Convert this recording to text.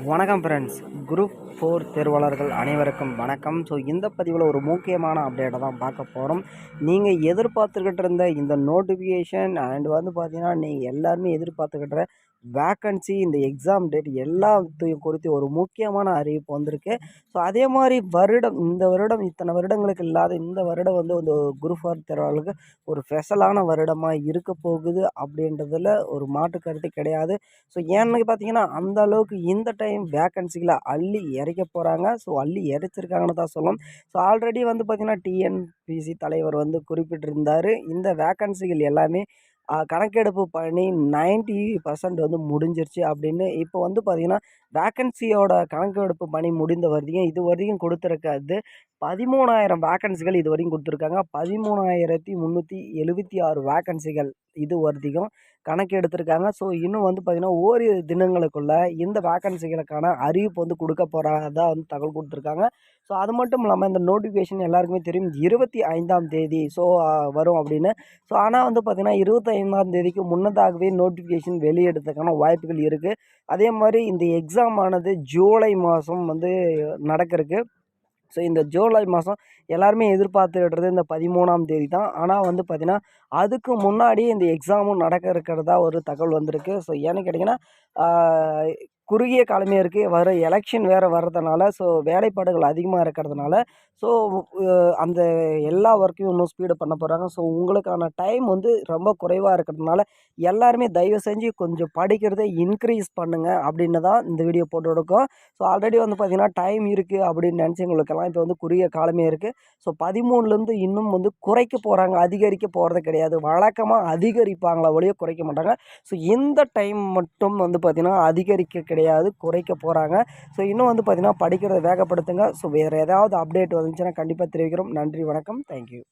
வணக்கம் friends. Group 4 தேர்வாளர்கள் அனைவருக்கும் வணக்கம். ஸோ இந்த பதிவில் ஒரு முக்கியமான அப்டேட்டை தான் பார்க்க போகிறோம். நீங்கள் எதிர்பார்த்துக்கிட்டு இருந்த இந்த நோட்டிஃபிகேஷன் அண்ட் பார்த்தீங்கன்னா நீங்கள் எல்லாருமே எதிர்பார்த்துக்கிட்ட வேக்கன்சி, இந்த எக்ஸாம் டேட் எல்லாத்தையும் குறித்து ஒரு முக்கியமான அறிவிப்பு வந்திருக்கு. ஸோ அதே மாதிரி இந்த வருடம் இத்தனை வருடங்களுக்கு இல்லாத இந்த வருடம் இந்த குரூப் 4 தேர்வாளர்களுக்கு ஒரு ஸ்பெஷலான வருடமாக இருக்க போகுது அப்படின்றதுல ஒரு மாற்று கருத்து கிடையாது. ஸோ ஏன்னு பார்த்தீங்கன்னா அந்த அளவுக்கு இந்த டைம் வேக்கன்சிகளை அள்ளி இறைக்க போகிறாங்க. ஸோ அள்ளி இறைச்சிருக்காங்கன்னு தான் சொல்லணும். ஸோ ஆல்ரெடி பார்த்தீங்கன்னா டிஎன்பிசி தலைவர் குறிப்பிட்டிருந்தார். இந்த வேக்கன்சிகள் எல்லாமே கணக்கெடுப்பு பணி 90% முடிஞ்சிருச்சு அப்படின்னு. இப்போ பார்த்தீங்கன்னா வேக்கன்சியோட கணக்கெடுப்பு பணி முடிந்த வரைக்கும் இது வரைக்கும் கொடுத்துருக்காது 13,000 வேக்கன்சிகள் இது வரைக்கும் கொடுத்துருக்காங்க. 13,376 வேக்கன்சிகள் இது வரைக்கும் கணக்கு எடுத்திருக்காங்க. ஸோ இன்னும் பார்த்தீங்கன்னா ஓரிரு தினங்களுக்குள்ள இந்த வேக்கன்சிகளுக்கான அறிவிப்பு கொடுக்க போகிறதா தகவல் கொடுத்துருக்காங்க. ஸோ அது மட்டும் இல்லாமல் இந்த நோட்டிஃபிகேஷன் எல்லாருக்குமே தெரியும் 25ஆம் தேதி வரும் அப்படின்னு. ஸோ ஆனால் பார்த்தீங்கன்னா 25ஆம் தேதிக்கு முன்னதாகவே நோட்டிஃபிகேஷன் வெளியிடுறதுக்கான வாய்ப்புகள் இருக்குது. அதே மாதிரி இந்த எக்ஸாம் ஆனது ஜூலை மாதம் நடக்கிறதுக்கு. ஸோ இந்த ஜூலை மாதம் எல்லாருமே எதிர்பார்த்துக்கிட்டது இந்த 13ஆம் தேதி தான். ஆனால் பார்த்தீங்கன்னா அதுக்கு முன்னாடி இந்த எக்ஸாமும் நடக்க இருக்கிறதா ஒரு தகவல் வந்திருக்கு. ஸோ ஏன்னு கேட்டிங்கன்னா குறுகிய காலமே இருக்குது. வர எலெக்ஷன் வேறு வர்றதுனால ஸோ வேலைப்பாடுகள் அதிகமாக இருக்கிறதுனால ஸோ அந்த எல்லா ஒர்க்கையும் இன்னும் ஸ்பீடு பண்ண போகிறாங்க. ஸோ உங்களுக்கான டைம் ரொம்ப குறைவாக இருக்கிறதுனால எல்லாருமே தயவு செஞ்சு கொஞ்சம் படிக்கிறதை இன்க்ரீஸ் பண்ணுங்கள் அப்படின்னு தான் இந்த வீடியோ போட்டுருக்கோம். ஸோ ஆல்ரெடி பார்த்தீங்கன்னா டைம் இருக்குது அப்படின்னு நினச்சவங்களுக்கெல்லாம் இப்போ குறுகிய காலமே இருக்குது. ஸோ 13லேருந்து இன்னும் குறைக்க போகிறாங்க, அதிகரிக்க போகிறது கிடையாது. வழக்கமாக அதிகரிப்பாங்களா ஒழிய குறைக்க மாட்டாங்க. ஸோ இந்த டைம் மட்டும் பார்த்தீங்கன்னா அதிகரிக்க கிடையாது, குறைக்க போகிறாங்க. ஸோ இன்னும் பார்த்தீங்கன்னா படிக்கிறத வேகப்படுத்துங்க. ஸோ வேறு ஏதாவது அப்டேட் வந்துச்சுன்னா கண்டிப்பாக தெரிவிக்கிறோம். நன்றி, வணக்கம், தேங்க்யூ.